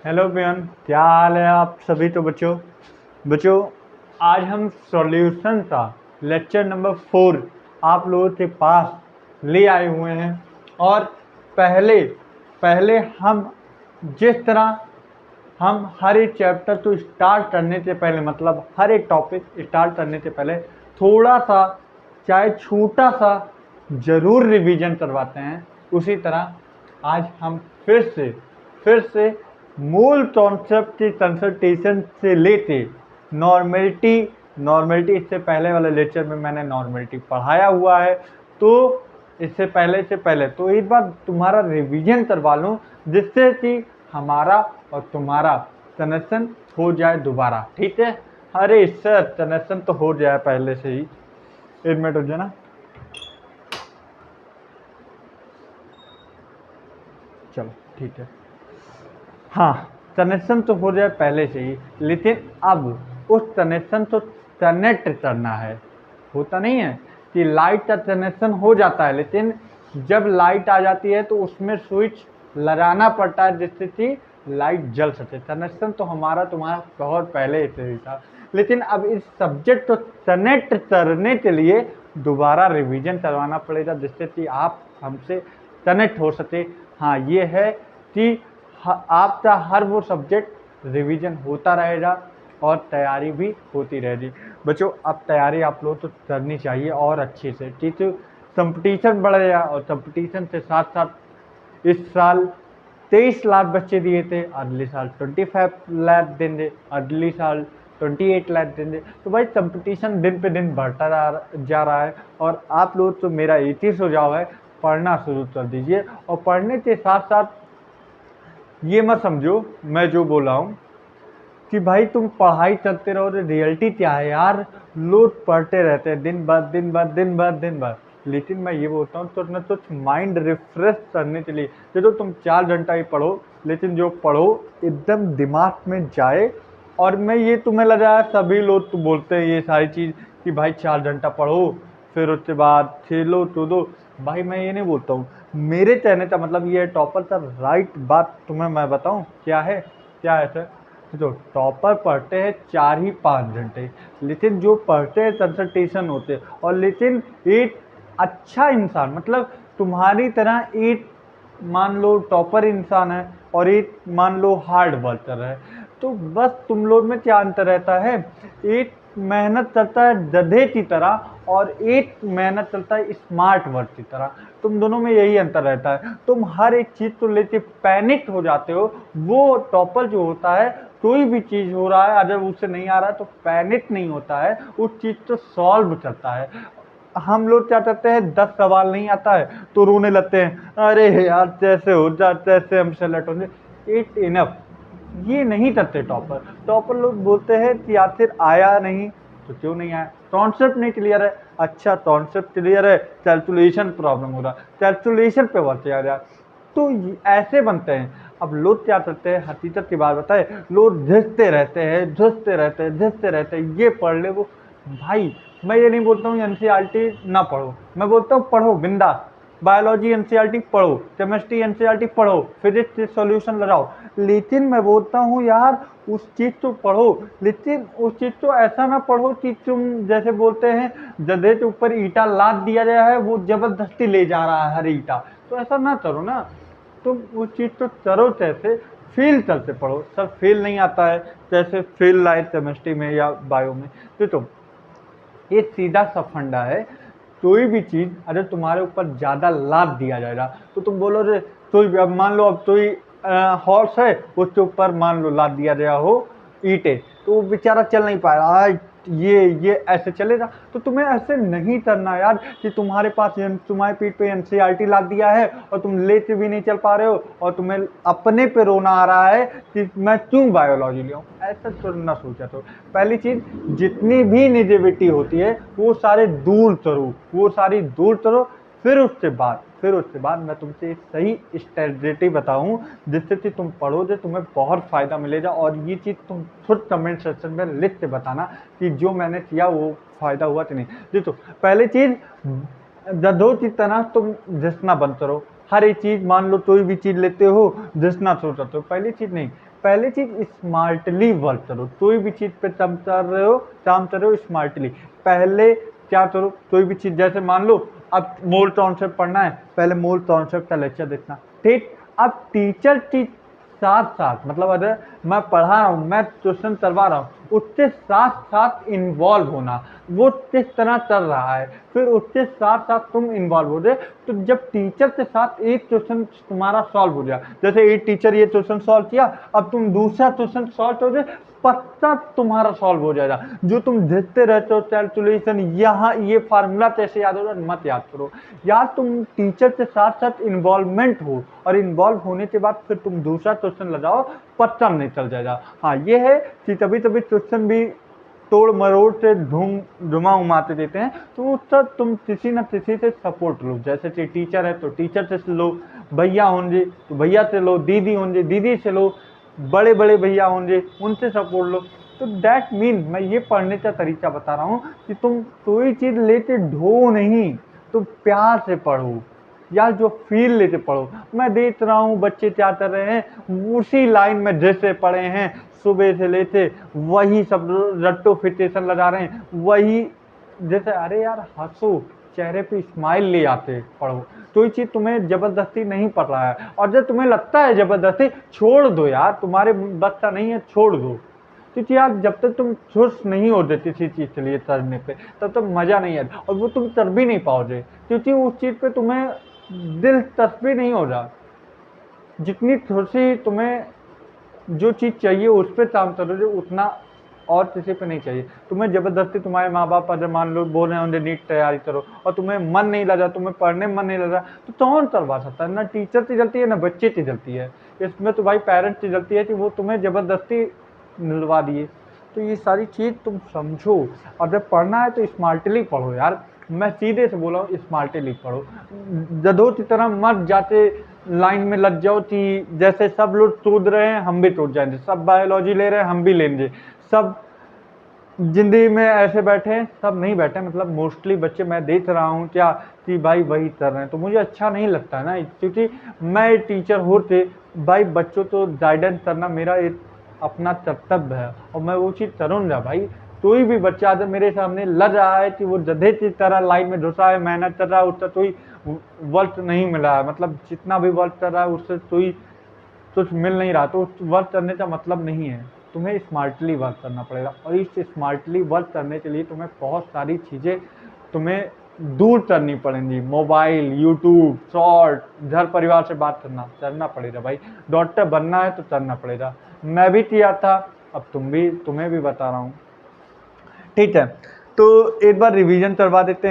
Hello पियन, क्या हाल है आप सभी। तो बच्चों आज हम सॉल्यूशन का लेक्चर नंबर 4 आप लोगों के पास ले आए हुए हैं। और पहले पहले हम जिस तरह हम हर एक चैप्टर को स्टार्ट करने से पहले, मतलब हर एक टॉपिक स्टार्ट करने से पहले थोड़ा सा, चाहे छोटा सा, जरूर रिवीजन करवाते हैं, उसी तरह आज हम फिर से मूल कॉन्सेप्ट की कंसल्टेशन से लेते नॉर्मेलिटी इससे पहले वाले लेक्चर में मैंने नॉर्मेलिटी पढ़ाया हुआ है। तो इससे पहले तो एक बार तुम्हारा रिवीजन करवा लूं, जिससे कि हमारा और तुम्हारा कनेक्शन हो जाए दोबारा। ठीक है? अरे सर, कनेक्शन तो हो जाए पहले से ही। 1 मिनट हो जाए ना। चलो ठीक है। हाँ, कनेक्शन तो हो जाए पहले से ही, लेकिन अब उस कनेक्शन को कनेक्ट करना है। होता नहीं है कि लाइट का कनेक्शन हो जाता है, लेकिन जब लाइट आ जाती है तो उसमें स्विच लगाना पड़ता है, जिससे कि लाइट जल सके। कनेक्शन तो हमारा तुम्हारा बहुत पहले से ही था, लेकिन अब इस सब्जेक्ट को कनेक्ट करने के लिए दोबारा रिवीजन करवाना पड़ेगा, जिससे कि आप हमसे कनेक्ट हो सके। हाँ, ये है कि आपका हर वो सब्जेक्ट रिवीजन होता रहेगा और तैयारी भी होती रहेगी। बच्चों, अब तैयारी आप लोग तो करनी चाहिए और अच्छे से, क्योंकि कंपटीशन बढ़ गया, और कंपटीशन के साथ साथ इस साल 23 लाख बच्चे दिए थे, अगले साल 25 लाख देंगे, अगले साल 28 लाख देंगे। तो भाई कंपटीशन दिन पे दिन बढ़ता जा रहा है, और आप लोग तो मेरा एक ही सुझाव है, पढ़ना शुरू कर दीजिए। और पढ़ने के साथ साथ ये मत समझो मैं जो बोला हूँ कि भाई तुम पढ़ाई करते रहो। रियलिटी क्या है यार, लोग पढ़ते रहते हैं दिन भर, लेकिन मैं ये बोलता हूँ तो ना, तो माइंड रिफ्रेश करने के लिए चलो तुम 4 घंटा ही पढ़ो, लेकिन जो पढ़ो एकदम दिमाग में जाए। और मैं ये तुम्हें लगा है सभी लोग तो बोलते हैं ये सारी चीज़ कि भाई 4 घंटा पढ़ो, फिर उसके बाद खेलो कूदो। भाई मैं ये नहीं बोलता हूँ, मेरे कहने का मतलब ये है, टॉपर का राइट बात तुम्हें मैं बताऊँ क्या है सर। तो टॉपर पढ़ते हैं 4 ही 5 घंटे, लेकिन जो पढ़ते हैं कंसल्टेशन होते हैं। और लेकिन एक अच्छा इंसान, मतलब तुम्हारी तरह एक मान लो टॉपर इंसान है, और एक मान लो हार्ड वर्कर है, तो बस तुम लोग में क्या अंतर रहता है। एक मेहनत करता है गधे की तरह, और एक मेहनत करता है स्मार्ट वर्क की तरह। तुम दोनों में यही अंतर रहता है, तुम हर एक चीज को लेके पैनिक हो जाते हो। वो टॉपर जो होता है, कोई भी चीज हो रहा है, अगर उसे नहीं आ रहा है तो पैनिक नहीं होता है, उस चीज को सॉल्व करता है। हम लोग क्या करते हैं, 10 सवाल नहीं आता है तो रोने लगते हैं, अरे यार कैसे हो जा, कैसे हम सेलेक्ट होंगे। इट इनफ, ये नहीं करते टॉपर। टॉपर लोग बोलते हैं कि आखिर आया नहीं तो क्यों नहीं आया, कॉन्सेप्ट नहीं क्लियर है। अच्छा, कॉन्सेप्ट क्लियर है, कैलकुलेशन प्रॉब्लम हो रहा, कैलकुलेशन पे वर्क किया जाए, तो ऐसे बनते हैं। अब लोग क्या करते हैं, हकीकत की बात बताए, लोग झुसते रहते हैं, ये पढ़ ले वो। भाई मैं ये नहीं बोलता हूँ एनसीईआरटी ना पढ़ो, मैं बोलता हूँ पढ़ो बिंदास। बायोलॉजी एनसीईआरटी पढ़ो, केमिस्ट्री एनसीईआरटी पढ़ो, फिजिक्स के सॉल्यूशन लगाओ, लेकिन मैं बोलता हूँ यार उस चीज को पढ़ो, लेकिन उस चीज को ऐसा ना पढ़ो कि तुम जैसे बोलते हैं गधे के ऊपर ईटा लाद दिया गया है, वो जबरदस्ती ले जा रहा है हर ईटा। तो ऐसा ना करो ना, तुम उस चीज को करो कैसे, फील करते पढ़ो। सर फील नहीं आता है, जैसे फील लाइट केमिस्ट्री में या बायो में। तो ये सीधा सा फंडा है। कोई भी चीज अगर तुम्हारे ऊपर ज्यादा लाद दिया जाएगा तो तुम बोलो रे, कोई भी, अब मान लो अब कोई हॉर्स है, उसके ऊपर मान लो लाद दिया गया हो ईंटे, तो वो बेचारा चल नहीं पाएगा। ये ऐसे चलेगा, तो तुम्हें ऐसे नहीं करना यार कि तुम्हारे पास तुम्हारे पीठ पे एनसीईआरटी लाद दिया है और तुम लेके भी नहीं चल पा रहे हो, और तुम्हें अपने पे रोना आ रहा है कि मैं क्यों बायोलॉजी लिया हूँ। ऐसा तो ना सोचा। तो पहली चीज, जितनी भी निगेटिविटी होती है वो सारे दूर करो। फिर उसके बाद मैं तुमसे एक सही स्ट्रेटेजी बताऊं, जिससे कि तुम पढ़ोगे, तुम्हें बहुत फायदा मिलेगा। और ये चीज तुम खुद कमेंट सेक्शन में लिख के बताना कि जो मैंने किया वो फायदा हुआ कि नहीं। जी, तो पहली चीज, गधों की तरह तुम घिसना बंद करो। हर एक चीज, मान लो कोई भी चीज लेते हो घिसना शुरू करते हो, पहली चीज नहीं। पहली चीज स्मार्टली वर्क करो, कोई भी चीज पे काम कर रहे हो स्मार्टली। पहले क्या करो, कोई भी चीज जैसे मान लो अब मोल कॉन्सेप्ट पढ़ना है, पहले मोल कॉन्सेप्ट का लेक्चर देखना, ठीक। अब टीचर की साथ साथ मतलब अगर मैं पढ़ा रहा हूँ, मैं क्वेश्चन करवा रहा हूँ, उसके साथ साथ इन्वॉल्व होना, वो किस तरह चल रहा है, फिर उसके साथ साथ तुम इन्वॉल्व हो जाए। तो जब टीचर के साथ एक क्वेश्चन तुम्हारा सॉल्व हो जाए, जैसे एक टीचर ये क्वेश्चन सॉल्व किया, अब तुम दूसरा क्वेश्चन सॉल्व हो जाए, पक्का तुम्हारा सॉल्व हो जाएगा। जो तुम देखते रहते हो कैलकुलेशन, यहाँ ये फार्मूला कैसे याद होगा, मत याद करो यार, तुम टीचर के साथ साथ इन्वॉल्वमेंट हो, और इन्वॉल्व होने के बाद फिर तुम दूसरा क्वेश्चन लगाओ, पक्का नहीं चल जाएगा। हाँ ये है कि कभी कभी क्वेश्चन भी तोड़ मरोड़ से घुमा उमाते देते हैं, तो उसका तुम किसी न किसी से सपोर्ट लो, जैसे कि टीचर है तो टीचर से लो, भैया होंगे तो भैया से लो, दीदी होंगे दीदी से लो, बड़े बड़े भैया होंगे उनसे सपोर्ट लो। तो दैट मीन मैं ये पढ़ने का तरीका बता रहा हूँ कि तुम कोई चीज़ लेते ढो नहीं, तुम प्यार से पढ़ो यार, जो फील लेते पढ़ो। मैं देख रहा हूँ बच्चे क्या कर रहे हैं, उसी लाइन में जैसे पढ़े हैं सुबह से लेते, वही सब रट्टो फिटेशन लगा रहे हैं, वही जैसे, अरे यार हंसो, चेहरे पे स्माइल ले आते पढ़ो। कोई चीज़ तुम्हें जबरदस्ती नहीं पढ़ रहा है, और जब तुम्हें लगता है जबरदस्ती, छोड़ दो यार, तुम्हारे बच्चा नहीं है, छोड़ दो। क्योंकि यार जब तक तुम खुश नहीं होते किसी चीज़ के लिए करने पे, तब तक मज़ा नहीं आता, और वो तुम कर भी नहीं पाओगे, क्योंकि उस चीज़ पे तुम्हें दिलचस्पी नहीं हो रहा। जितनी खुशी तुम्हें जो चीज़ चाहिए उस पर काम करोगे, उतना और किसी पे नहीं चाहिए। तुम्हें ज़बरदस्ती तुम्हारे माँ बाप अगर मान लो बोल रहे होंगे नीट तैयारी करो, और तुम्हें मन नहीं लगा, तुम्हें पढ़ने में मन नहीं लगा, तो कौन करवा सकता है? ना टीचर की गलती है ना बच्चे की गलती है, इसमें तो भाई पेरेंट्स की गलती है कि वो तुम्हें ज़बरदस्ती मिलवा दिए। तो ये सारी चीज़ तुम समझो, और जब पढ़ना है तो स्मार्टली पढ़ो यार, मैं सीधे से बोला हूँ, स्मार्टली पढ़ो। गधों की तरह मत जाते लाइन में लग जाओ कि जैसे सब लोग कूद रहे हैं हम भी कूद जाएंगे, सब बायोलॉजी ले रहे हैं हम भी लेंगे, सब जिंदगी में ऐसे बैठे हैं, सब नहीं बैठे, मतलब मोस्टली बच्चे मैं देख रहा हूँ क्या कि भाई वही कर रहे हैं, तो मुझे अच्छा नहीं लगता है ना, क्योंकि मैं एक टीचर होते भाई बच्चों को गाइडेंस करना मेरा एक अपना कर्तव्य है, और मैं वो चीज़ करूँगा भाई। कोई भी बच्चा अगर मेरे सामने लग रहा है कि वो गधे की तरह लाइन में घुसा है, मेहनत कर रहा है, उसका कोई वर्क नहीं मिला है, मतलब जितना भी वर्क कर रहा है उससे कोई कुछ मिल नहीं रहा, तो वर्क करने का मतलब नहीं है, तुम्हें स्मार्टली वर्क करना पड़ेगा। और इस स्मार्टली वर्क करने के लिए तुम्हें बहुत सारी चीज़ें तुम्हें दूर करनी पड़ेंगी, मोबाइल, यूट्यूब, शॉर्ट, घर परिवार से बात करना पड़ेगा भाई। डॉक्टर बनना है तो करना पड़ेगा, मैं भी किया था, अब तुम्हें भी बता रहा हूँ, ठीक है। तो एक बार रिवीजन करवा देते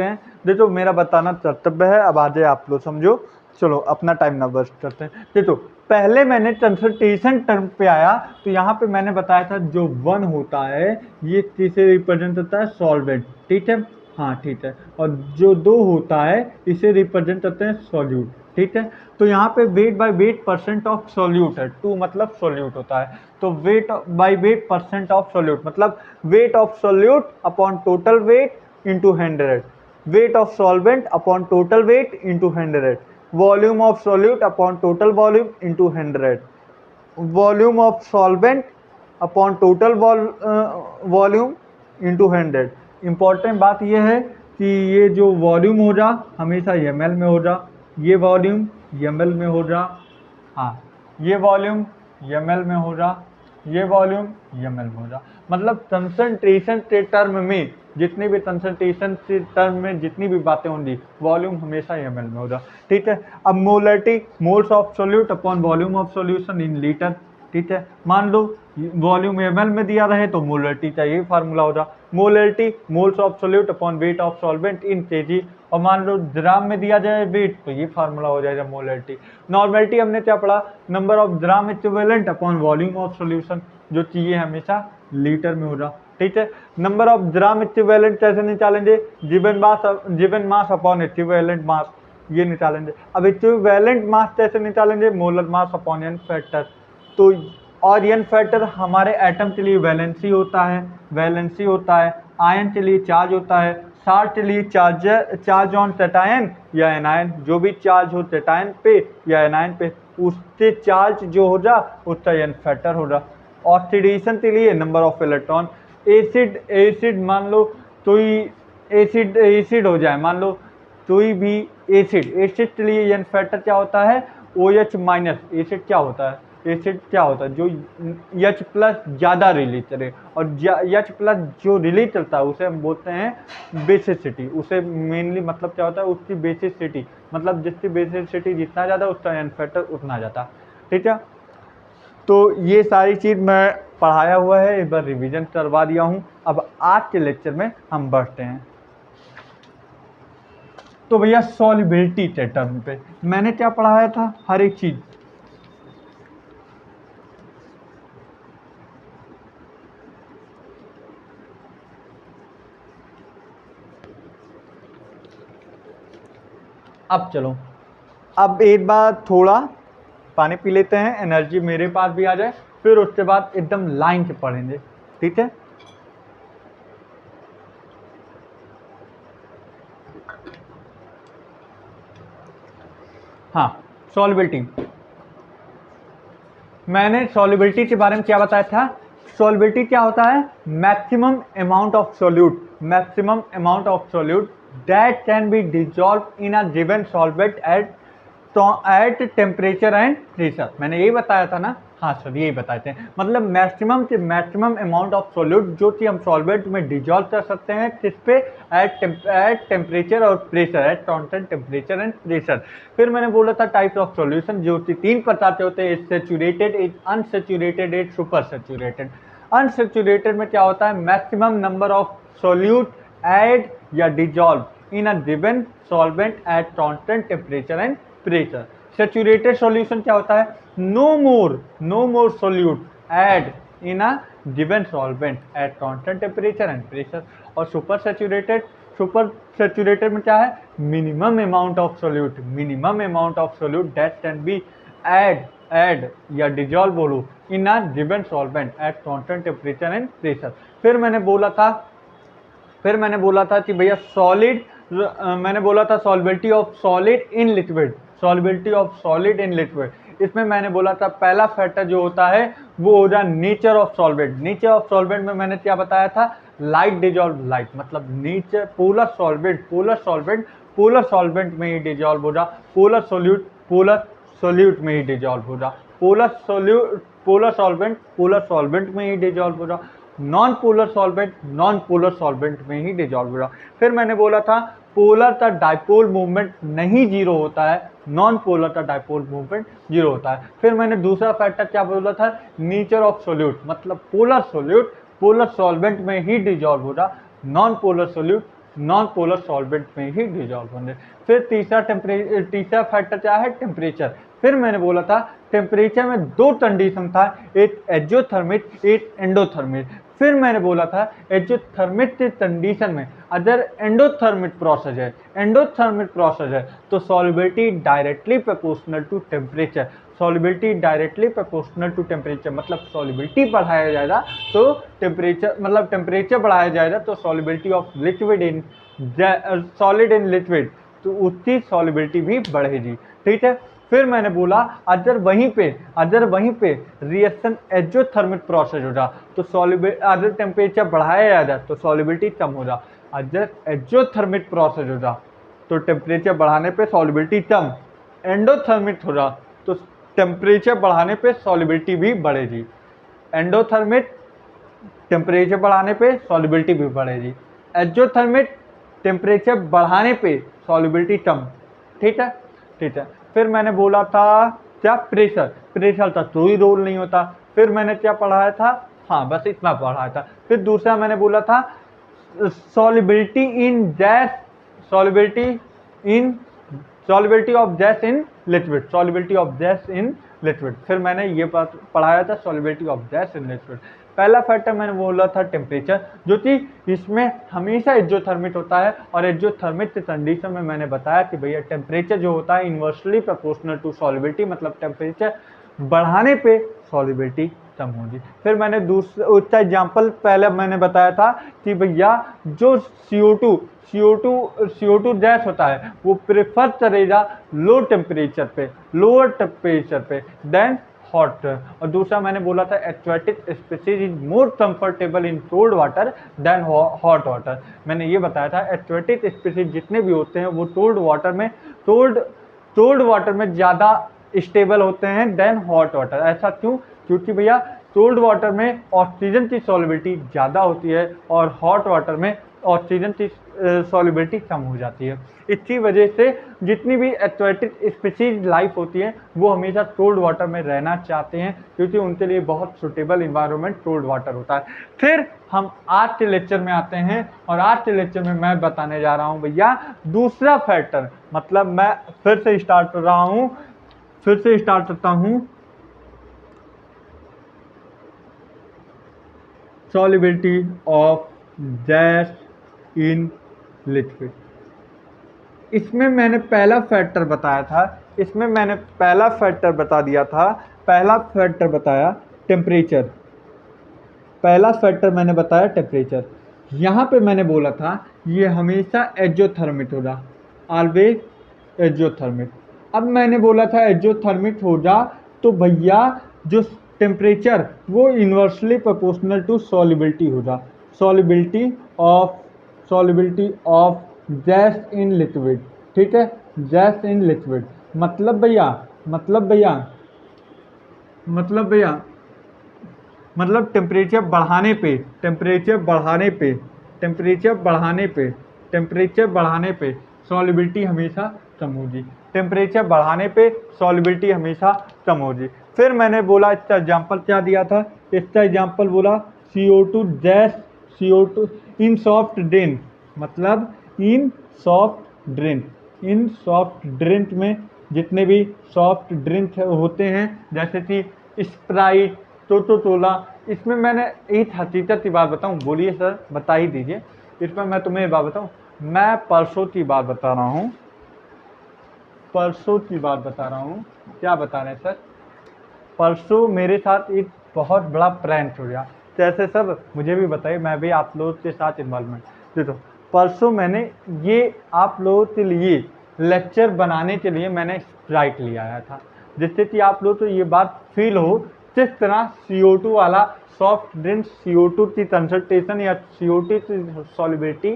हैं, देखो मेरा बताना कर्तव्य है, अब आगे आप लोग समझो। चलो अपना टाइम ना वेस्ट करते हैं। देखो पहले मैंने कंसंट्रेशन टर्म पे आया, तो यहाँ पे मैंने बताया था जो 1 होता है ये किसे रिप्रेजेंट करता है, सॉल्वेंट, ठीक है, हाँ ठीक है, और जो 2 होता है इसे रिप्रेजेंट करते हैं सॉल्यूट, ठीक है। तो यहाँ पे weight by weight percent of solute है, 2 मतलब सॉल्यूट होता है, तो weight by weight percent of solute मतलब weight of solute upon total weight into 100, weight of solvent upon total weight into 100, volume of solute upon total volume into 100, volume of solvent upon total volume into 100। Important बात यह है कि ये जो volume हो जा हमेशा ml में हो जा, ये वॉल्यूम ml में हो जा, हाँ ये वॉल्यूम ml में हो जा, ये वॉल्यूम ml में हो जा, मतलब कंसंट्रेशन के टर्म में जितनी भी कंसंट्रेशन के टर्म में जितनी भी बातें होंगी वॉल्यूम हमेशा ml में होगा, ठीक है। अब molarity, moles of solute upon volume of solution in litre, ठीक है। मान लो वॉल्यूम ml में दिया रहे तो मोलरिटी का ये फार्मूला होगा, molarity moles of solute upon weight of solvent in kg, और मान लो ग्राम में दिया जाए वेट तो ये फार्मूला हो जाएगा मोलरिटी। नॉर्मेलिटी हमने क्या पढ़ा, number of gram equivalent upon volume of solution, जो चाहिए हमेशा लीटर में होगा, ठीक है। नंबर ऑफ ग्राम इक्विवेलेंट कैसे निकालेंगे, given mass upon equivalent mass, ये निकालेंगे। अब इक्विवेलेंट मास कैसे निकालेंगे, molar mass upon n factor, तो और एन फैक्टर हमारे एटम के लिए वैलेंसी होता है, आयन के लिए चार्ज होता है, साल्ट के लिए चार्ज ऑन कैटायन या एनायन, जो भी चार्ज हो कैटायन पे या एनायन पे उससे चार्ज जो हो जा उसका n फैक्टर हो जा। ऑक्सीडेशन के लिए नंबर ऑफ इलेक्ट्रॉन, एसिड मान लो कोई एसिड हो जाए, मान लो कोई भी एसिड के लिए n फैक्टर क्या होता है OH माइनस। एसिड क्या होता है, एसिड क्या होता है जो H प्लस ज़्यादा रिलीज करे, और H प्लस जो रिलीज करता है उसे हम बोलते हैं बेसिसिटी। उसे मेनली मतलब क्या होता है, उसकी बेसिसिटी, मतलब जिसकी बेसिसिटी जितना ज़्यादा उसका n फैक्टर उतना ज़्यादा। ठीक है, तो ये सारी चीज़ मैं पढ़ाया हुआ है, एक बार रिवीजन करवा दिया हूँ। अब आज के लेक्चर में हम बढ़ते हैं। तो भैया सॉल्युबिलिटी के टर्म पे मैंने क्या पढ़ाया था, हर एक चीज़। अब चलो, अब एक बार थोड़ा पानी पी लेते हैं, एनर्जी मेरे पास भी आ जाए, फिर उसके बाद एकदम लाइन से पढ़ेंगे। ठीक है, हाँ सॉल्युबिलिटी, मैंने सॉल्युबिलिटी के बारे में क्या बताया था। सॉल्युबिलिटी क्या होता है, maximum amount of solute, maximum amount of solute that can be dissolve in a given solvent at temperature and pressure. मैंने यही बताया था ना, हाँ सर यही बताए थे। मतलब मैक्सिमम से मैक्सिमम अमाउंट ऑफ सॉल्यूट जो कि हम सॉल्वेंट में डिजॉल्व कर सकते हैं, किस पे, एट टेम्परेचर और pressure, eight constant temperature and pressure. फिर मैंने बोला था टाइप्स ऑफ सॉल्यूशन, जो कि 3 प्रकार के होते हैं, सैचुरेटेड, अनसैचुरेटेड, एक सुपर सैचुरेटेड। अनसैचुरेटेड में क्या होता है, maximum number of solute add या dissolve in a given solvent at constant temperature and pressure. Saturated solution क्या होता है, no more solute add in a given solvent at constant temperature and pressure. और super saturated में क्या है, minimum amount of solute that can be add या dissolve बोलो in a given solvent at constant temperature and pressure. फिर मैंने बोला था कि भैया सॉलिड, मैंने बोला था solubility of solid in liquid, solubility of solid in liquid. इसमें मैंने बोला था पहला फैक्टर जो होता है वो हो जाए nature of solvent. Nature of solvent में मैंने क्या बताया था, लाइट डिजॉल्व लाइट, मतलब नेचर पोलर सॉल्वेंट में ही डिजॉल्व हो जा, पोलर सोल्यूट में ही डिजॉल्व हो जा, पोलर सॉल्वेंट में ही डिजॉल्व हो जा, नॉन पोलर सॉल्वेंट में ही डिजॉल्व हो रहा। फिर मैंने बोला था पोलर का डाइपोल मूवमेंट नहीं जीरो होता है, नॉन पोलर का डाइपोल मूवमेंट जीरो होता है। फिर मैंने दूसरा फैक्टर क्या बोला था, नेचर ऑफ सोल्यूट, मतलब पोलर सॉल्वेंट में ही डिजॉल्व हो रहा, नॉन पोलर सॉल्वेंट में ही डिजॉल्व होने। फिर तीसरा फैक्टर क्या है, टेम्परेचर। फिर मैंने बोला था टेम्परेचर में 2 कंडीशन था, एक एक्सोथर्मिक एक एंडोथर्मिक। फिर मैंने बोला था एक्सोथर्मिक के कंडीशन में अगर एंडोथर्मिक प्रोसेस है तो solubility directly proportional to temperature, मतलब सॉल्युबिलिटी बढ़ाया जाएगा तो टेम्परेचर बढ़ाया जाएगा तो solubility of solid in liquid, तो उसकी सॉल्युबिलिटी भी बढ़ेगी। ठीक है, फिर मैंने बोला अगर वहीं पे रिएक्शन एक्सोथर्मिक प्रोसेस हो रहा तो अगर टेम्परेचर बढ़ाया जाए तो सॉल्युबिलिटी कम हो रहा, अगर एक्सोथर्मिक प्रोसेस हो रहा तो टेम्परेचर बढ़ाने पे सॉल्युबिलिटी कम, एंडोथर्मिक हो रहा तो टेम्परेचर बढ़ाने पे सॉल्युबिलिटी भी बढ़ेगी, एंडोथर्मिक टेम्परेचर बढ़ाने पे सॉल्युबिलिटी भी बढ़ेगी, एक्सोथर्मिक टेम्परेचर बढ़ाने पे सॉल्युबिलिटी कम। ठीक है। फिर मैंने बोला था क्या, प्रेशर का कोई रोल नहीं होता। फिर मैंने क्या पढ़ाया था, हाँ बस इतना पढ़ाया था। फिर दूसरा मैंने बोला था solubility of gas in liquid, फिर मैंने ये बात पढ़ाया था solubility of gas in liquid. पहला फैक्टर मैंने बोला था टेम्परेचर, जो कि इसमें हमेशा एक्सोथर्मिक होता है, और एक्सोथर्मिक के कंडीशन में मैंने बताया कि भैया टेम्परेचर जो होता है इन्वर्सली प्रोपोर्शनल टू सॉल्युबिलिटी, मतलब टेम्परेचर बढ़ाने पे सॉल्युबिलिटी कम होगी। फिर मैंने दूसरा उसका एग्जाम्पल पहले मैंने बताया था कि भैया जो CO2 गैस होता है वो प्रेफर करेगा लोअर टेम्परेचर पे देन हॉट। और दूसरा मैंने बोला था aquatic species is more comfortable in cold water than hot water. मैंने ये बताया था एक्वेटिक स्पीसीज जितने भी होते हैं वो कोल्ड वाटर में ज़्यादा स्टेबल होते हैं देन हॉट वाटर। ऐसा क्यों? क्योंकि भैया कोल्ड वाटर में ऑक्सीजन की सॉल्युबिलिटी ज़्यादा होती है और हॉट वाटर में ऑक्सीजन की सॉल्युबिलिटी कम हो जाती है। इसी वजह से जितनी भी एक्वेटिक स्पीसीज लाइफ होती है वो हमेशा कोल्ड वाटर में रहना चाहते हैं क्योंकि उनके लिए बहुत सुटेबल इन्वायरमेंट कोल्ड वाटर होता है। फिर हम आज के लेक्चर में आते हैं और आज के लेक्चर में मैं बताने जा रहा हूँ भैया दूसरा फैक्टर। मतलब मैं फिर से स्टार्ट करता हूँ solubility of gas in liquid। इसमें मैंने पहला फैक्टर बताया था, इसमें मैंने पहला फैक्टर बता दिया था, पहला फैक्टर बताया टेम्परेचर। पहला फैक्टर मैंने बताया टेम्परेचर। यहाँ पे मैंने बोला था ये हमेशा एक्सोथर्मिक होगा, ऑलवेज एक्सोथर्मिक। अब मैंने बोला था एक्सोथर्मिक होगा तो भैया जो टेम्परेचर वो इन्वर्सली प्रोपोर्शनल टू सॉल्युबिलिटी होगा, solubility of gas in liquid. ठीक है, गैस इन लिक्विड मतलब टेम्परेचर बढ़ाने पे सॉल्युबिलिटी हमेशा कम होगी, टेम्परेचर बढ़ाने पे सॉल्युबिलिटी हमेशा कम होगी। फिर मैंने बोला इसका एग्जाम्पल क्या दिया था, इसका एग्जाम्पल बोला CO2 गैस, CO2 इन सॉफ्ट ड्रिंक, मतलब इन सॉफ्ट ड्रिंक में जितने भी सॉफ्ट ड्रिंक होते हैं जैसे कि स्प्राइट, कोका-कोला। इसमें मैंने एक हकीकत की बात बताऊं, बोलिए सर बता ही दीजिए। इसमें मैं तुम्हें बात बताऊं, मैं परसों की बात बता रहा हूं, क्या बता रहे हैं सर? परसों मेरे साथ एक बहुत बड़ा प्रैंक हो गया। कैसे सर मुझे भी बताइए, मैं भी आप लोगों के साथ इन्वॉल्वमेंट। देखो परसों मैंने ये आप लोगों के लिए लेक्चर बनाने के लिए मैंने स्प्राइट ले आया था, जिससे कि आप लोग को ये बात फील हो किस तरह CO2 वाला सॉफ्ट ड्रिंक CO2 की कंसंट्रेशन या CO2 की सॉल्युबिलिटी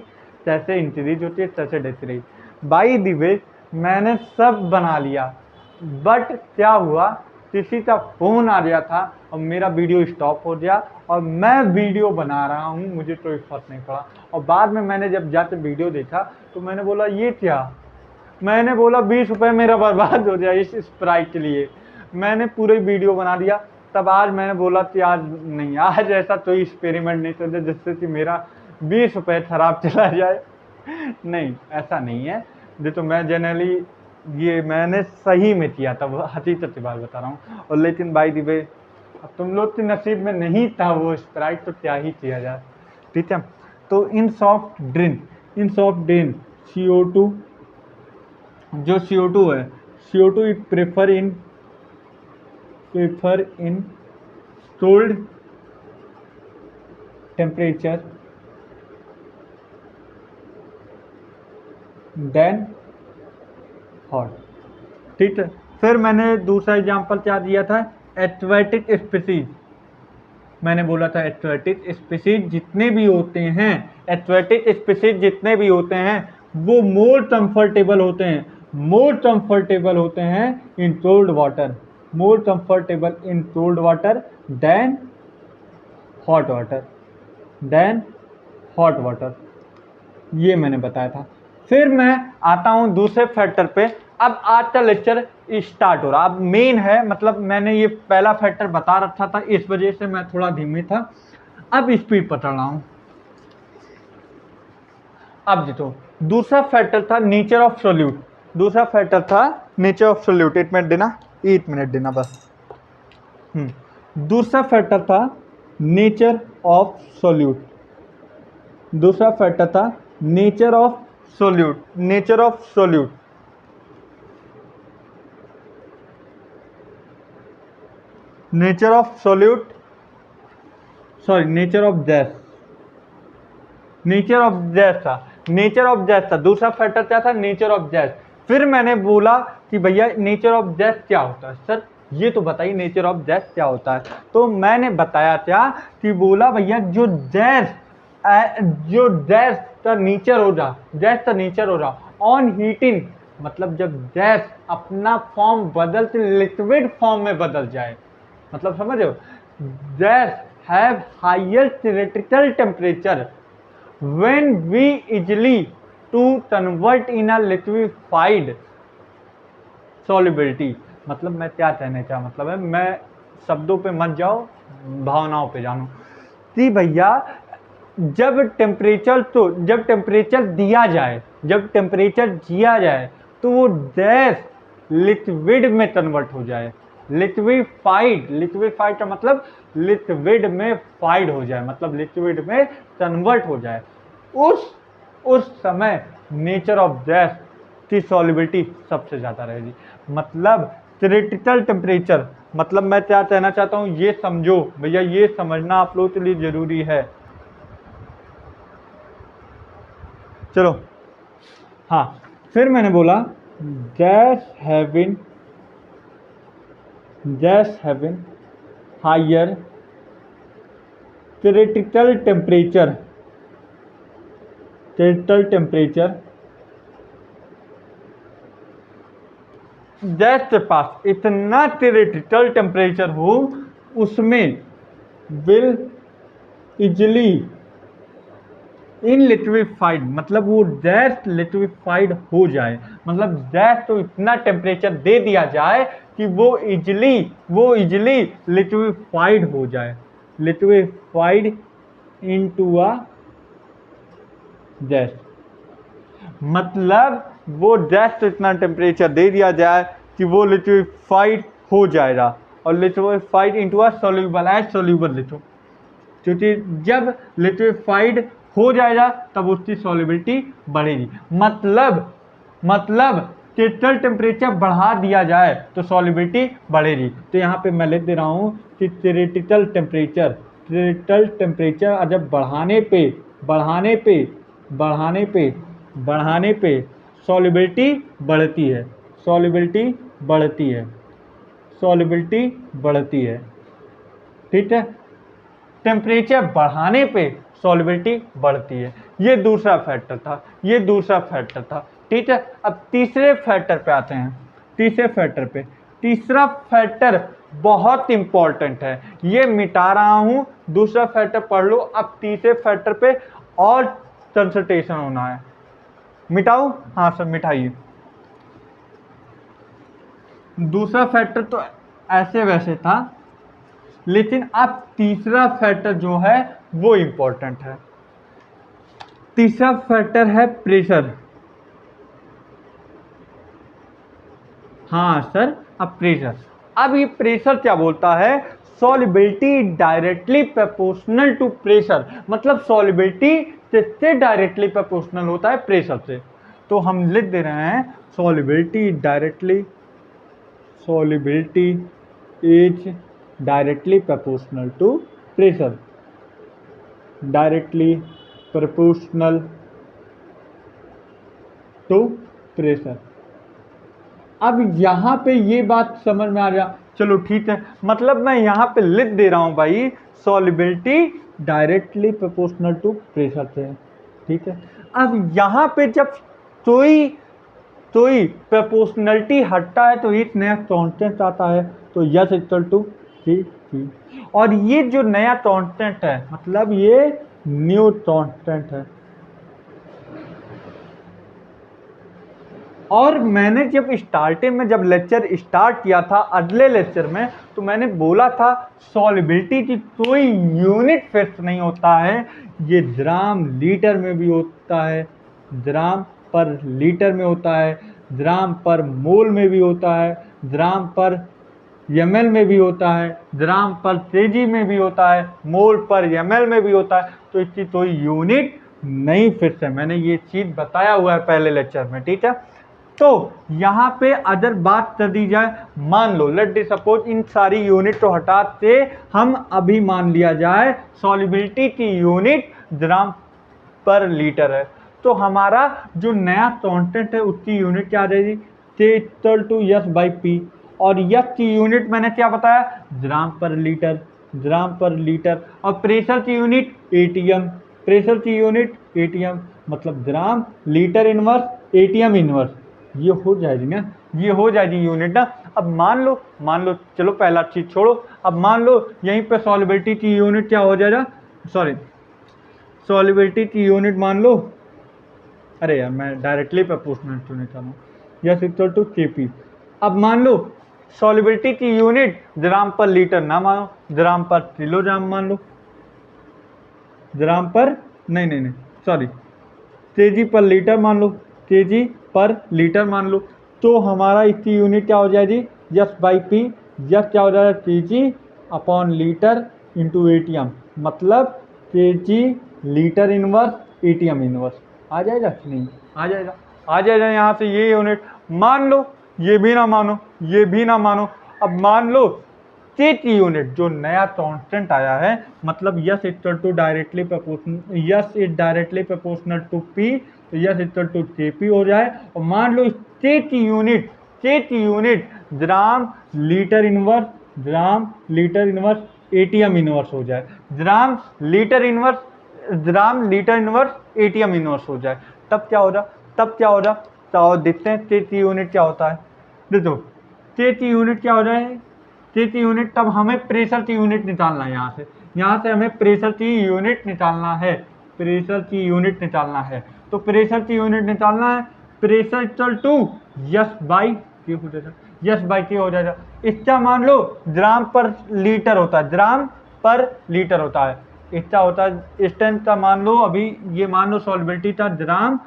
कैसे इंक्रीज होती है, कैसे डिक्रीज। बाय द वे मैंने सब बना लिया, बट क्या हुआ किसी का फ़ोन आ गया था और मेरा वीडियो स्टॉप हो गया और मैं वीडियो बना रहा हूँ, मुझे कोई फर्क नहीं पड़ा। और बाद में मैंने जब जाकर वीडियो देखा तो मैंने बोला ये क्या, मैंने बोला 20 रुपये मेरा बर्बाद हो गया इस स्प्राइट के लिए। मैंने पूरे वीडियो बना दिया। तब आज मैंने बोला कि आज ऐसा कोई एक्सपेरिमेंट नहीं चल जिससे कि मेरा 20 रुपये खराब चला जाए। नहीं ऐसा नहीं है, ये तो मैं जनरली ये मैंने सही में किया था, वो हकीकत की बात बता रहा हूँ। और लेकिन बाय द वे अब तुम लोग के नसीब में नहीं था वो स्प्राइट, तो क्या ही किया जाए। ठीक है, तो इन सॉफ्ट ड्रिंक CO2 जो CO2 है, CO2 prefer in cold temperature than hot. ठीक है, फिर मैंने दूसरा एग्जांपल क्या दिया था, एक्वेटिक स्पीसीज। मैंने बोला था एक्वेटिक स्पीसीज जितने भी होते हैं वो मोर कंफर्टेबल होते हैं in cold water than hot water. ये मैंने बताया था। फिर मैं आता हूँ दूसरे फैक्टर पे। अब आज का लेक्चर स्टार्ट हो रहा, अब मेन है, मतलब मैंने ये पहला फैक्टर बता रखा था, इस वजह से मैं थोड़ा धीमे था, अब स्पीड पकड़ रहा हूँ। अब देखो दूसरा फैक्टर था नेचर ऑफ सोल्यूट। एक मिनट देना बस। दूसरा फैक्टर था nature of solute. Nature of solute sorry nature of gas, nature of gas था, नेचर ऑफ गैस था, दूसरा फैक्टर क्या था, नेचर ऑफ गैस। फिर मैंने बोला कि भैया नेचर ऑफ गैस क्या होता है सर, ये तो बताइए नेचर ऑफ गैस क्या होता है। तो मैंने बताया क्या कि बोला भैया जो गैस का नेचर हो जा, गैस का नेचर हो जा ऑन हीटिंग, मतलब जब गैस अपना फॉर्म बदल के लिक्विड फॉर्म में बदल जाए, मतलब समझ रहे हो, gas have higher theoretical temperature when we easily to convert in a liquefied solubility। मतलब मैं क्या कहने का मतलब है, मैं शब्दों पे मत जाओ, भावनाओं पे जानो कि भैया जब टेम्परेचर दिया जाए, जब टेम्परेचर दिया जाए तो वो गैस लिक्विड में कन्वर्ट हो जाए, लिक्विफाइड का मतलब लिक्विड में फाइड हो जाए, मतलब लिक्विड में कन्वर्ट हो जाए। उस समय नेचर ऑफ गैस की सॉल्युबिलिटी सबसे ज़्यादा रहेगी। मतलब थ्योरेटिकल टेम्परेचर, मतलब मैं क्या कहना चाहता हूँ ये समझो भैया, ये समझना आप लोगों के लिए ज़रूरी है। चलो हाँ, फिर मैंने बोला gas having higher theoretical temperature gas के पास इतना theoretical टेम्परेचर हो उसमें विल इजली इन लिक्विफाइड, मतलब वो गैस लिक्विफाइड हो जाए, मतलब गैस तो इतना टेम्परेचर दे दिया जाए कि वो इजली लिक्विफाइड हो जाए, लिक्विफाइड इनटू अ गैस। मतलब वो गैस तो इतना टेम्परेचर दे दिया जाए कि वो लिक्विफाइड हो जाएगा, और liquefied into a soluble as soluble liquid, क्योंकि जब लिक्विफाइड हो जाएगा तब उसकी सॉल्युबिलिटी बढ़ेगी। मतलब क्रिटिकल टेम्परेचर बढ़ा दिया जाए तो सॉल्युबिलिटी बढ़ेगी। तो यहाँ पे मैं लिख दे रहा हूँ कि क्रिटिकल टेम्परेचर जब बढ़ाने पे सॉल्युबिलिटी बढ़ती है, ठीक है। टेम्परेचर बढ़ाने पे सॉल्युबिलिटी बढ़ती है, ये दूसरा फैक्टर था, ठीक है। अब तीसरे फैक्टर पे आते हैं, तीसरा फैक्टर बहुत इंपॉर्टेंट है, ये मिटा रहा हूं, दूसरा फैक्टर पढ़ लो। अब तीसरे फैक्टर पे और कंसंट्रेशन होना है, मिटाऊं? हाँ सर मिटाइए। दूसरा फैक्टर तो ऐसे वैसे था, लेकिन अब तीसरा फैक्टर जो है वो इंपॉर्टेंट है। तीसरा फैक्टर है प्रेशर। हाँ सर, अब प्रेशर, अब ये प्रेशर क्या बोलता है, solubility directly proportional to pressure, मतलब सॉल्युबिलिटी किससे डायरेक्टली प्रोपोर्शनल होता है, प्रेशर से। तो हम लिख दे रहे हैं solubility is directly proportional to pressure, directly proportional to pressure. अब यहाँ पे ये बात समझ में आ गया, चलो ठीक है। मतलब मैं यहाँ पे लिख दे रहा हूँ भाई solubility directly proportional to pressure से, ठीक है। अब यहाँ पे जब कोई प्रोपोर्शनलिटी हटता है तो एक नया कांस्टेंट आता है, तो यस इक्वल टू सी, और ये जो नया कांस्टेंट है मतलब ये न्यू कांस्टेंट है। और मैंने जब स्टार्टिंग में जब लेक्चर स्टार्ट किया था अगले लेक्चर में, तो मैंने बोला था सॉल्युबिलिटी की कोई यूनिट फिक्स नहीं होता है, ये ग्राम लीटर में भी होता है, ग्राम पर लीटर में होता है, ग्राम पर मोल में भी होता है, ग्राम पर ml में भी होता है, ग्राम पर kg में भी होता है, मोल पर ml में भी होता है। तो इसकी कोई यूनिट नहीं फिक्स है, मैंने ये चीज़ बताया हुआ है पहले लेक्चर में, ठीक है। तो यहाँ पे अगर बात कर दी जाए, मान लो लेट सपोज इन सारी यूनिट को हटा के हम अभी मान लिया जाए सॉल्युबिलिटी की यूनिट ग्राम पर लीटर है, तो हमारा जो नया कांस्टेंट है उसकी यूनिट क्या आ जाएगी, K equal to S by P, और यस की यूनिट मैंने क्या बताया, ग्राम पर लीटर, ग्राम पर लीटर, और प्रेशर की यूनिट एटीएम, प्रेशर की यूनिट एटीएम, मतलब ग्राम लीटर इनवर्स एटीएम इनवर्स, ये हो जाएगी ना, ये हो जाएगी यूनिट ना। अब मान लो चलो पहला चीज छोड़ो, अब मान लो यहीं पे सॉल्युबिलिटी की यूनिट क्या हो जाएगा, सॉरी सॉल्युबिलिटी की यूनिट मान लो, अरे यार मैं डायरेक्टली प्रोपोर्शनल चुने चाहूँ, यस इक्वल टू केपी। अब मान लो सॉल्युबिलिटी की यूनिट ग्राम पर लीटर ना मानो, ग्राम पर किलोग्राम मान लो, ग्राम पर नहीं सॉरी केजी पर लीटर मान लो, केजी पर लीटर मान लो, तो हमारा इसकी यूनिट क्या हो जाएगी, यस बाई पी, यस क्या हो जाएगा KG upon litre into ATM, मतलब KG litre inverse ATM inverse, आ जाएगा कि नहीं, आ जाएगा, आ जाएगा यहाँ से ये यूनिट। मान लो ये भी ना मानो, ये भी ना मानो, अब मान लो के की यूनिट जो नया कांस्टेंट आया है, मतलब S equal to directly proportional, S is directly proportional to P, तो यस इक्वल टू केपी हो जाए, और मान लो के की यूनिट, के की यूनिट ग्राम लीटर इनवर्स, ग्राम लीटर इनवर्स एटीएम इनवर्स हो जाए, ग्राम लीटर इनवर्स, ग्राम लीटर इनवर्स एटीएम इनवर्स हो जाए, तब क्या हो रहा, तब क्या हो रहा, तो देखते हैं के की यूनिट क्या होता है। देखो के की यूनिट क्या हो रहा है, के की यूनिट, तब हमें प्रेशर की यूनिट निकालना है, यहाँ से हमें प्रेशर की यूनिट निकालना है, प्रेशर की यूनिट निकालना है, तो प्रेशर की यूनिट निकालना है, pressure equal to S by K हो जाएगा, यस बाई के हो जाएगा, इसका मान लो ग्राम पर लीटर होता है, ग्राम पर लीटर होता है, इसका होता है स्ट्रेंथ का मान लो, अभी ये मान लो सॉल्युबिलिटी का ग्राम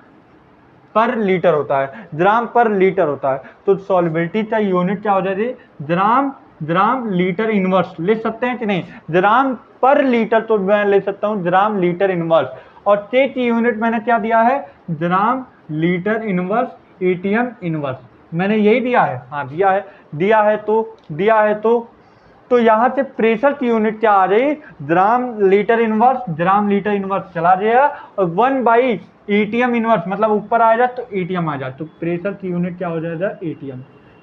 पर लीटर होता है, ग्राम पर लीटर होता है, तो सॉल्युबिलिटी का यूनिट क्या हो जाएगी, ग्राम, ग्राम लीटर इनवर्स ले सकते हैं कि नहीं, ग्राम पर लीटर तो मैं ले सकता हूं ग्राम लीटर इनवर्स, और के की यूनिट मैंने क्या दिया है, ग्राम लीटर इनवर्स एटीएम इनवर्स, मैंने यही दिया है, हाँ दिया है, दिया है तो यहाँ से प्रेशर की यूनिट क्या आ रही, ग्राम लीटर इनवर्स, ग्राम लीटर इनवर्स चला जाएगा, और 1 बाई एटीएम इनवर्स, मतलब ऊपर आएगा तो एटीएम आ जाए, तो प्रेशर की यूनिट क्या हो जाएगा, एटीएम,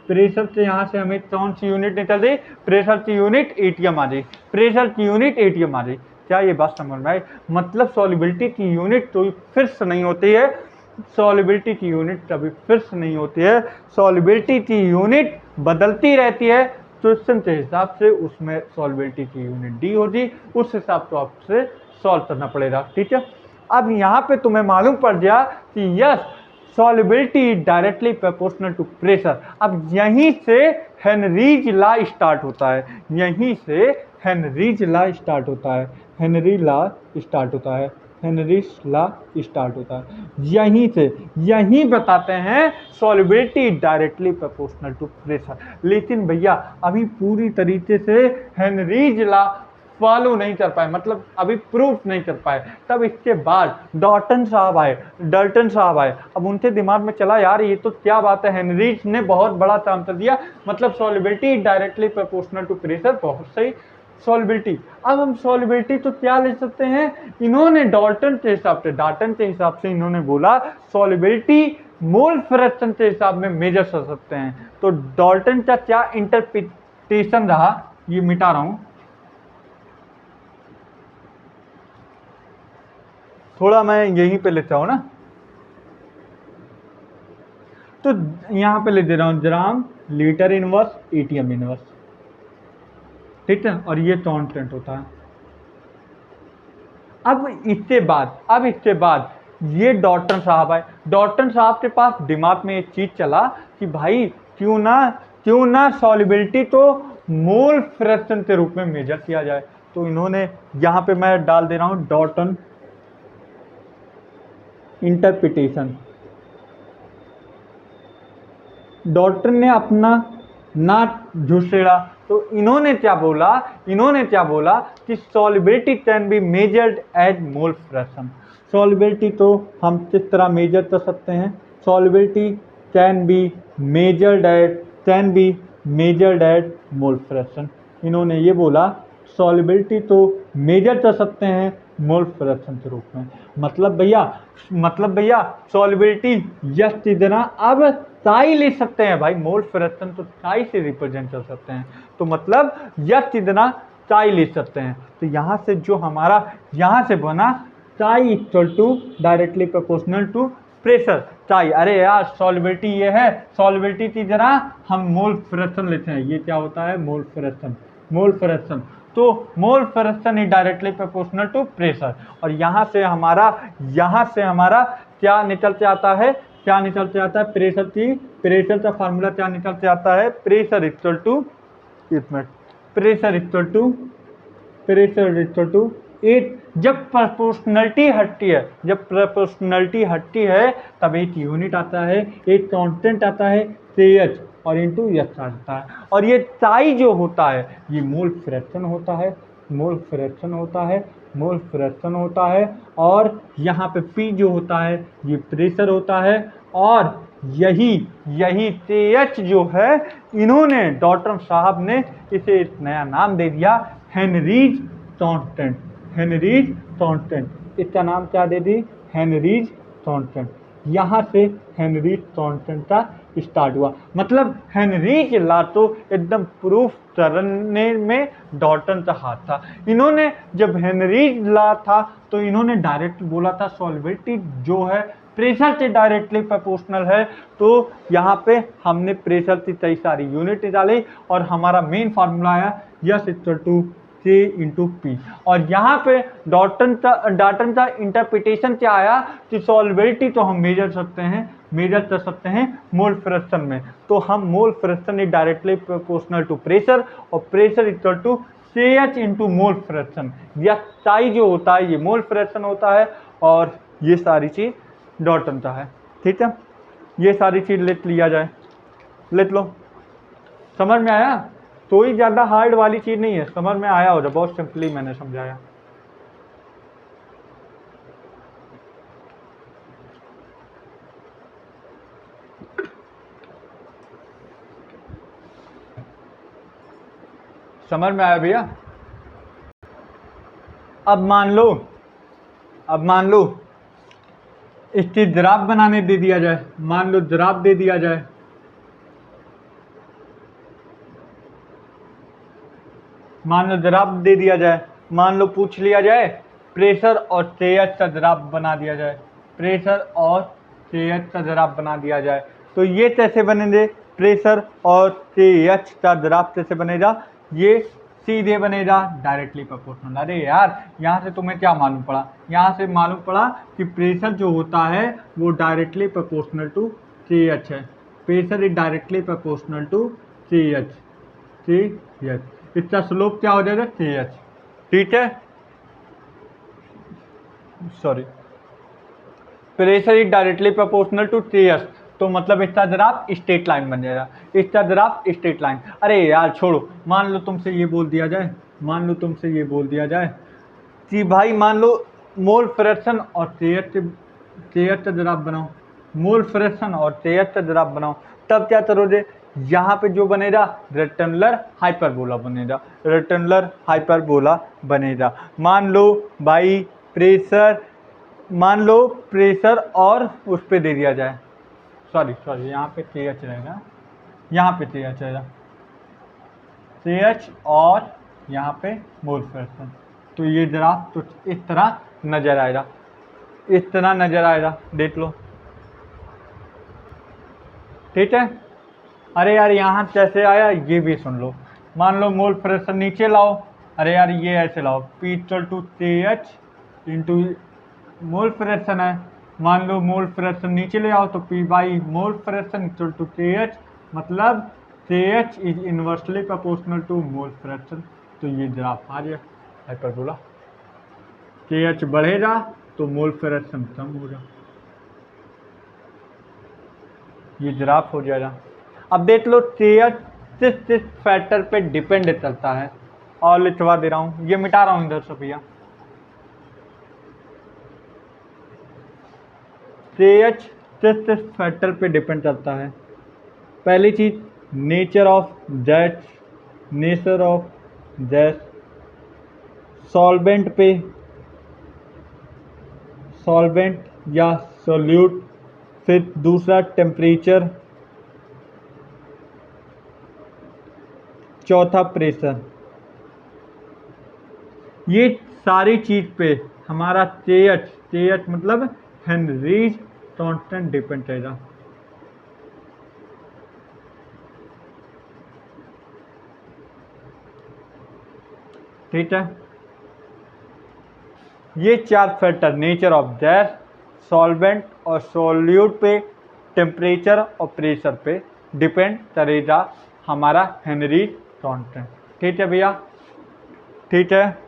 प्रेशर से यहाँ से हमें कौन सी यूनिट निकल रही, प्रेशर की यूनिट एटीएम आ जाए, प्रेशर की यूनिट एटीएम आ जाए, क्या ये बात समझ में आई, मतलब सॉल्युबिलिटी की यूनिट तो फिक्स नहीं होती है, सॉल्युबिलिटी की यूनिट कभी फिक्स नहीं होती है, सॉल्युबिलिटी की यूनिट बदलती रहती है, क्वेश्चन के हिसाब से उसमें सॉल्युबिलिटी की यूनिट डी होगी, उस हिसाब से आपसे सॉल्व करना पड़ेगा, ठीक है। अब यहाँ पे तुम्हें मालूम पड़ गया कि S solubility directly proportional to pressure, अब यहीं से हेनरीज लॉ स्टार्ट होता है, यहीं से हेनरीज लॉ स्टार्ट होता है, हेनरी लॉ स्टार्ट होता है, हेनरीज लॉ स्टार्ट होता है, यहीं से, यहीं बताते हैं solubility directly proportional to pressure, लेकिन भैया अभी पूरी तरीके से हेनरीज लॉ फॉलो नहीं कर पाए, मतलब अभी प्रूफ नहीं कर पाए, तब इसके बाद डॉल्टन साहब आए, अब उनके दिमाग में चला यार ये तो क्या बात है, हेनरीज ने बहुत बड़ा काम कर दिया, मतलब solubility directly proportional to pressure, बहुत सही सॉल्युबिलिटी। अब हम सॉल्युबिलिटी तो क्या ले सकते हैं, इन्होंने डाल्टन के हिसाब से इन्होंने बोला सॉल्युबिलिटी मोल फ्रैक्शन के हिसाब में मेजर कर सकते हैं, तो डाल्टन का क्या इंटरप्रिटेशन रहा, ये मिटा रहा हूं, थोड़ा मैं यहीं पे लेता हूं ना, तो यहां पे ले दे रहा हूं ग्राम लीटर इनवर्स एटीएम इनवर्स, ठीक है, और ये कांस्टेंट होता है। अब इसके बाद ये डॉल्टन साहब आए, डॉल्टन साहब के पास दिमाग में एक चीज चला कि भाई क्यों ना सॉल्युबिलिटी तो मोल फ्रैक्शन के रूप में मेजर किया जाए, तो इन्होंने यहाँ पे मैं डाल दे रहा हूं डॉल्टन इंटरप्रिटेशन, डॉल्टन ने अपना ना झुसेड़ा, तो इन्होंने क्या बोला कि solubility can be measured as mole fraction, solubility तो हम किस तरह मेजर कर सकते हैं, solubility can be measured at mole fraction. इन्होंने ये बोला सॉल्युबिलिटी तो मेजर कर सकते हैं मोल फ्रैक्शन के रूप में। मतलब भैया सॉल्युबिलिटी यस इतना अब साई ले सकते हैं भाई, मोल फ्रैक्शन तो साई से रिप्रेजेंट कर सकते हैं, तो मतलब यस इतना साई ले सकते हैं। तो यहाँ से जो हमारा यहाँ से बना psi equal to directly proportional to pressure psi. अरे यार सॉल्युबिलिटी ये है, सॉल्युबिलिटी की जगह हम मोल फ्रैक्शन लेते हैं। ये क्या होता है? Mole fraction. तो mole fraction is directly proportional to pressure. और यहाँ से हमारा क्या निकल के आता है? प्रेशर का फार्मूला क्या निकल के आता है? Pressure equal to eight. जब प्रोपोर्शनलिटी हटती है तब एक यूनिट आता है, एक कांस्टेंट आता है CH और इंटू यस आता है। और ये टाई जो होता है ये मोल फ्रैक्शन होता है। और यहाँ पे P जो होता है ये प्रेशर होता है। और यही CH जो है इन्होंने डॉल्टन साहब ने इसे एक नया नाम दे दिया, हेनरीज कांस्टेंट। इसका नाम क्या दे दी? Henrys constant. यहाँ से हेनरीज कांस्टेंट का स्टार्ट हुआ। मतलब हेनरीज लॉ तो एकदम प्रूफ करने में डॉल्टन का हाथ था। इन्होंने जब हेनरीज लॉ था तो इन्होंने डायरेक्ट बोला था सॉल्युबिलिटी जो है प्रेशर से डायरेक्टली प्रोपोर्शनल है। तो यहाँ पे हमने प्रेशर की कई सारी यूनिट डाली और हमारा मेन फार्मूला आया S equal to K into P. और यहाँ पे डाल्टन का इंटरप्रिटेशन क्या आया कि सॉल्युबिलिटी तो हम मेजर कर सकते हैं मोल फ्रैक्शन में। तो हम mole fraction is directly proportional to pressure और pressure equal to CH into mole fraction. या टाई जो होता है ये मोल फ्रैक्शन होता है और ये सारी चीज डॉल्टन का है। ठीक है, ये सारी चीज लेट लो। समझ में आया? तो ही ज्यादा हार्ड वाली चीज नहीं है, समझ में आया होगा, बहुत सिंपली मैंने समझाया। समझ में आया भैया? अब मान लो इसकी ग्राफ बनाने दे दिया जाए, मान लो ग्राफ दे दिया जाए, मान लो पूछ लिया जाए प्रेशर और CH का ग्राफ बना दिया जाए, तो ये कैसे बनेंगे? प्रेशर और CH का ग्राफ कैसे बनेगा? ये सीधे बनेगा डायरेक्टली प्रोपोर्शनल। अरे यार यहाँ से तुम्हें क्या मालूम पड़ा? यहाँ से मालूम पड़ा कि प्रेशर जो होता है वो डायरेक्टली प्रोपोर्शनल टू CH है। Pressure is directly proportional to CH। इसका स्लोप क्या हो जाएगा? CH। ठीक है, sorry, pressure is directly proportional to CH, तो मतलब इसका ग्राफ स्ट्रेट लाइन बन जाएगा, स्ट्रेट लाइन। अरे यार छोड़ो, मान लो तुमसे ये बोल दिया जाए कि भाई मान लो मोल फ्रैक्शन और CH का ग्राफ बनाओ, तब क्या करोगे? यहाँ पे जो बनेगा रेक्टेंगुलर हाइपरबोला बनेगा। मान लो भाई प्रेशर और उस पे दे दिया जाए, सॉरी यहाँ पे CH रहेगा, CH और यहाँ पे मोल फ्रैक्शन। तो ये ग्राफ तो इस तरह नजर आएगा, देख लो। ठीक है, अरे यार यहाँ कैसे आया ये भी सुन लो। मान लो मोल फ्रैक्शन नीचे लाओ, अरे यार ये ऐसे लाओ, P equal to CH into mole fraction है। मान लो मोल फ्रैक्शन नीचे ले आओ तो P by mole fraction equal to CH, मतलब CH is inversely proportional to mole fraction. तो ये ग्राफ आ गया हाइपरबोला। CH बढ़ेगा तो मोल फ्रैक्शन कम होगा, ये ग्राफ हो जाएगा। अब देख लो CH किस फैक्टर पे डिपेंड करता है, और लिखवा दे रहा हूँ, ये मिटा रहा हूँ इधर से भैया। CH से फैक्टर पे डिपेंड करता है। पहली चीज नेचर ऑफ गैस, सॉल्वेंट पे, सॉल्वेंट या सोल्यूट, फिर दूसरा टेम्परेचर, चौथा प्रेशर। ये सारी चीज पे हमारा TH मतलब हेनरीज कांस्टेंट डिपेंड करेगा। ठीक है, ये चार factor nature of gas, solvent और सोल्यूट पे, टेम्परेचर और प्रेशर पे डिपेंड करेगा हमारा हेनरीज कांस्टेंट। ठीक है भैया, ठीक है।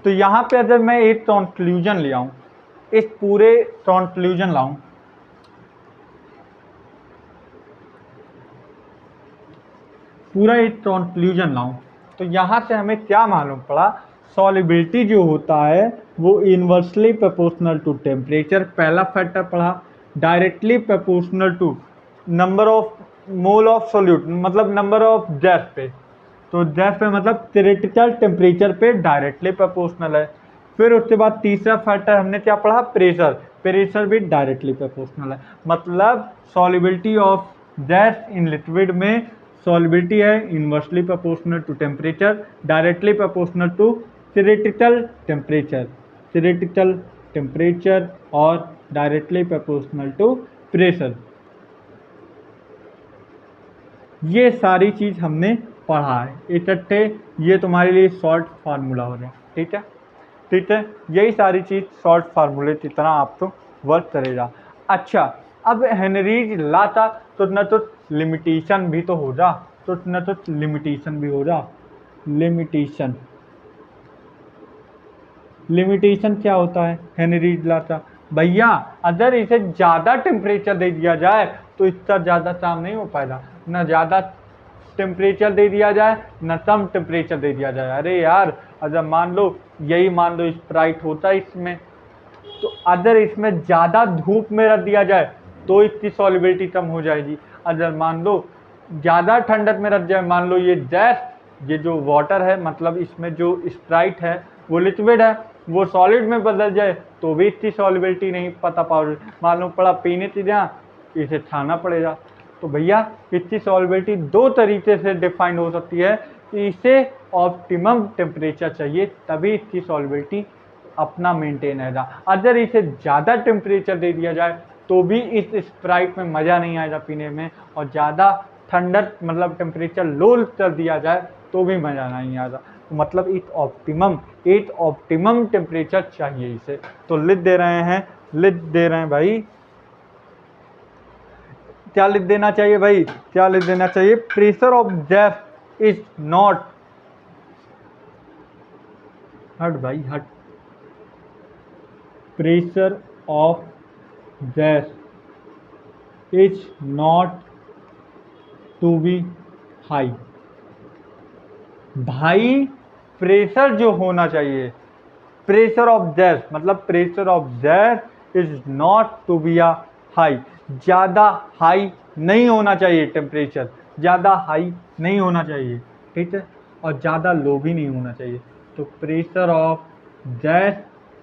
तो यहाँ पे अगर मैं एक कंक्लूजन ले आऊँ, इस पूरे कंक्लूजन लाऊं, पूरा एक कंक्लूजन लाऊं, तो यहाँ से हमें क्या मालूम पड़ा, सॉल्युबिलिटी जो होता है वो इनवर्सली प्रोपोर्शनल टू टेम्परेचर, पहला फैक्टर पढ़ा। Directly proportional to number of mole of solute, मतलब नंबर ऑफ गैस पे, तो गैस पे मतलब थ्योरेटिकल टेम्परेचर पे डायरेक्टली प्रोपोर्शनल है। फिर उसके बाद तीसरा फैक्टर हमने क्या पढ़ा, प्रेशर, प्रेशर भी डायरेक्टली प्रोपोर्शनल है। मतलब solubility of gas in liquid में सॉल्युबिलिटी है inversely proportional to temperature, directly proportional to theoretical temperature और डायरेक्टली प्रोपोर्शनल टू प्रेशर। ये सारी चीज हमने पढ़ा है इकट्ठे, ये तुम्हारे लिए शॉर्ट फार्मूला हो गया। ठीक है, ठीक है, यही सारी चीज शॉर्ट फार्मूले की तरह आपको वर्क करेगा। अच्छा, अब हेनरीज ला था तो न तो लिमिटेशन भी तो हो जा, तो न तो लिमिटेशन भी हो जा। लिमिटेशन क्या होता है हेनरीज ला था, भैया अगर इसे ज़्यादा टेम्परेचर दे दिया जाए तो इसका ज़्यादा काम नहीं हो पाएगा, न ज़्यादा टेम्परेचर दे दिया जाए न कम टेम्परेचर दे दिया जाए। अरे यार, अगर मान लो स्प्राइट होता है इसमें, तो अगर इसमें ज़्यादा धूप में रख दिया जाए तो इसकी सॉल्युबिलिटी कम हो जाएगी। अगर मान लो ज़्यादा ठंडक में रख जाए, मान लो ये गैस, ये जो वाटर है, मतलब इसमें जो स्प्राइट है वो लिक्विड है, वो सॉलिड में बदल जाए तो भी इसकी सॉल्युबिलिटी नहीं पता पाओगे, मालूम पड़ा पीने की जहाँ इसे खाना पड़ेगा। तो भैया इसकी सॉल्युबिलिटी दो तरीके से डिफाइंड हो सकती है कि इसे ऑप्टिमम टेम्परेचर चाहिए तभी इसकी सॉल्युबिलिटी अपना मेंटेन रहेगा। अगर इसे ज़्यादा टेम्परेचर दे दिया जाए तो भी इस स्प्राइट में मज़ा नहीं आएगा पीने में, और ज़्यादा ठंडक मतलब टेम्परेचर लो कर दिया जाए तो भी मज़ा नहीं आएगा। तो मतलब एक ऑप्टिमम टेम्परेचर चाहिए इसे। तो लिख दे रहे हैं भाई, क्या लिख देना चाहिए भाई, क्या लिख देना चाहिए, pressure of gas is not, हट भाई हट, pressure of gas is not to be high. भाई प्रेशर जो होना चाहिए, प्रेशर ऑफ गैस मतलब pressure of gas is not to be a high, ज़्यादा हाई नहीं होना चाहिए, टेम्परेचर ज़्यादा हाई नहीं होना चाहिए, ठीक है, और ज़्यादा लो भी नहीं होना चाहिए। तो pressure of gas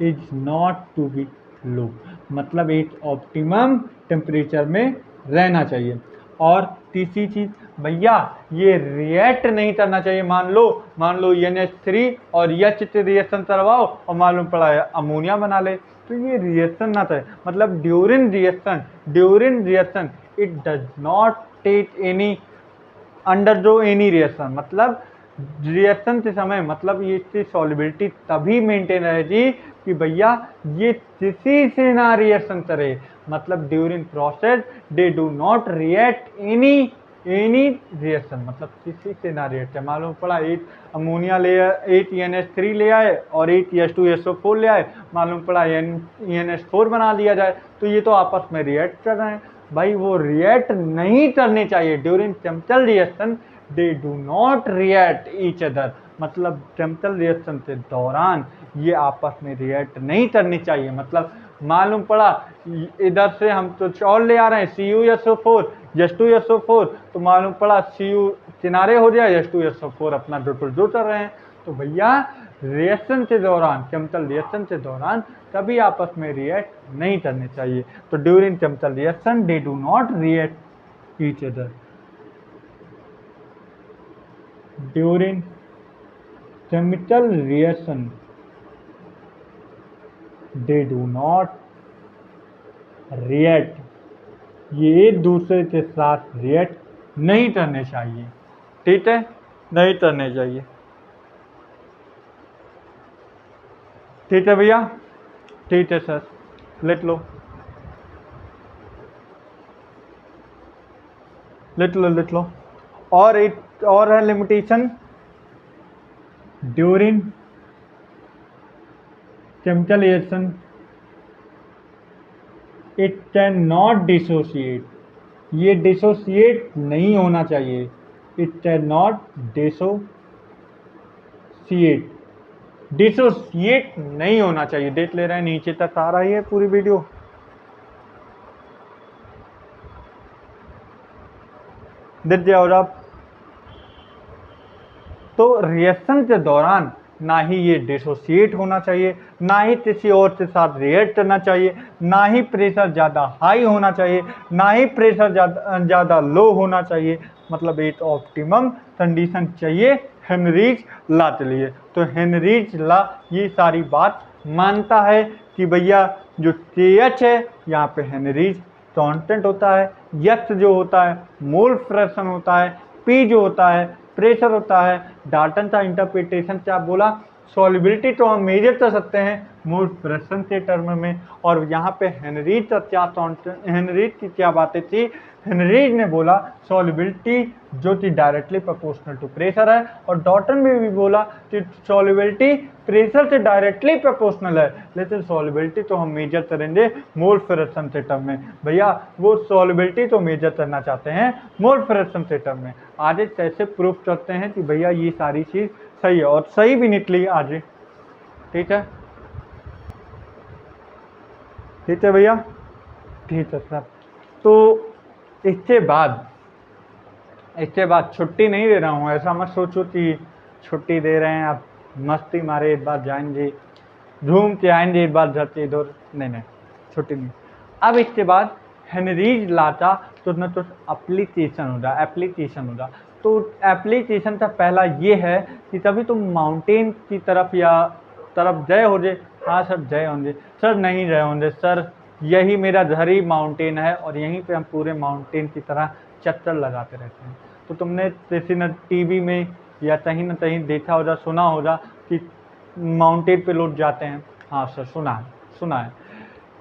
is not to be low, मतलब एक ऑप्टिमम टेम्परेचर में रहना चाहिए। और तीसरी चीज़ भैया, ये रिएक्ट नहीं करना चाहिए। मान लो NH3 और H रिएक्शन करवाओ और मालूम पड़ा है अमोनिया बना ले, तो ये रिएक्शन ना था, मतलब during reaction it does not take any undergo any reaction, मतलब रिएक्शन के समय मतलब ये इसकी सॉल्युबिलिटी तभी मेंटेन रहेगी कि भैया ये किसी से ना रिएक्शन करे, मतलब during process they do not react any reaction, मतलब किसी से ना रिएक्ट है। मालूम पड़ा एक अमोनिया ले आए, एक NH3 ले आए और एक H2SO4 ले आए, मालूम पड़ा NH4 बना दिया जाए, तो ये तो आपस में रिएक्ट कर रहे हैं। भाई वो रिएक्ट नहीं करने चाहिए during chemical reaction, they do not react each other, मतलब केमिकल रिएक्शन के दौरान ये आपस में रिएक्ट नहीं करनी चाहिए। मतलब मालूम पड़ा इधर से हम तो और ले आ रहे हैं CuSO4 H2SO4, तो मालूम पड़ा Cu किनारे हो जाए, H2SO4 अपना जो कर रहे हैं। तो भैया रिएक्शन के दौरान, केमिकल रिएक्शन के दौरान कभी आपस में रिएक्ट नहीं करने चाहिए। तो during chemical reaction they do not react each other. During chemical reaction they do not react, ये एक दूसरे के साथ रिएक्ट नहीं करने चाहिए, ठीक है, नहीं करने चाहिए। ठीक है भैया, ठीक है सर, लिख लो लिख लो लिख लो। और एक और है limitation, during chemical reaction it can not dissociate, ये डिसोशिएट नहीं होना चाहिए। It can not dissociate, dissociate नहीं होना चाहिए। देख ले रहे हैं नीचे तक आ रही है पूरी वीडियो। देख जाओ आप। तो रिएक्शन के दौरान ना ही ये डिसोशिएट होना चाहिए, ना ही किसी और के साथ रिएक्ट करना चाहिए, ना ही प्रेशर ज़्यादा हाई होना चाहिए, ना ही प्रेशर ज़्यादा लो होना चाहिए। मतलब एक ऑप्टिमम कंडीशन चाहिए हेनरीज ला के लिए। तो हेनरीज ला ये सारी बात मानता है कि भैया जो KH है यहाँ पे हेनरीज कांस्टेंट होता है, X जो होता है मोल फ्रैक्शन होता है, P जो होता है प्रेशर होता है। डाल्टन का इंटरप्रिटेशन क्या बोला, सॉल्युबिलिटी तो हम मेजर कर सकते हैं मोल फ्रैक्शन के टर्म में। और यहाँ पे हेनरीज का क्या, हेनरीज की क्या बातें थी, हेनरीज ने बोला सॉल्युबिलिटी जो कि डायरेक्टली प्रोपोर्शनल टू प्रेशर है, और डॉल्टन में भी बोला कि सॉल्युबिलिटी प्रेशर से डायरेक्टली प्रोपोर्शनल है, लेकिन सॉल्युबिलिटी तो हम मेजर करेंगे मोल फ्रैक्शन के टर्म में। भैया वो सॉल्युबिलिटी तो मेजर करना चाहते हैं मोल फ्रैक्शन के टर्म में। आगे कैसे प्रूफ करते हैं कि भैया ये सारी चीज़ सही है, और सही भी निकली आगे। ठीक है, ठीक है भैया, ठीक है सर। तो इसके बाद छुट्टी नहीं दे रहा हूँ, ऐसा मत सोचो कि छुट्टी दे रहे हैं आप मस्ती मारे एक बार जाएंगे घूम के आएंगे एक बार जाते इधर, नहीं छुट्टी नहीं। अब इसके बाद हेनरीज लाता तो न तो एप्लीकेशन होगा। तो एप्लीकेशन का पहला ये है कि कभी तुम माउंटेन की तरफ गए हो जे। हाँ सर जय होंगे, सर नहीं जय होंगे सर, यही मेरा घर ही माउंटेन है और यहीं पे हम पूरे माउंटेन की तरह चक्कर लगाते रहते हैं। तो तुमने किसी न टीवी में या कहीं न कहीं देखा होगा, सुना होगा कि माउंटेन पे लोग जाते हैं। हाँ सर सुना है,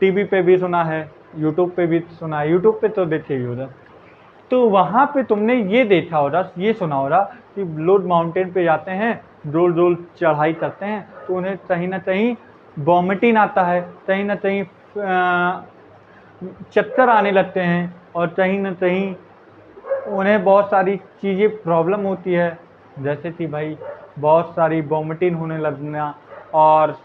टीवी पे भी सुना है, यूट्यूब पे भी सुना है। यूट्यूब पे तो देखे ही होगा। तो वहाँ पे तुमने ये देखा होगा, ये सुना होगा कि लोग माउंटेन पे जाते हैं, रोल चढ़ाई करते हैं, तो उन्हें कहीं ना कहीं वॉमिटिंग आता है, कहीं ना कहीं चक्कर आने लगते हैं, और कहीं ना कहीं उन्हें बहुत सारी चीज़ें प्रॉब्लम होती है, जैसे कि भाई बहुत सारी वॉमिटिंग होने लगना, और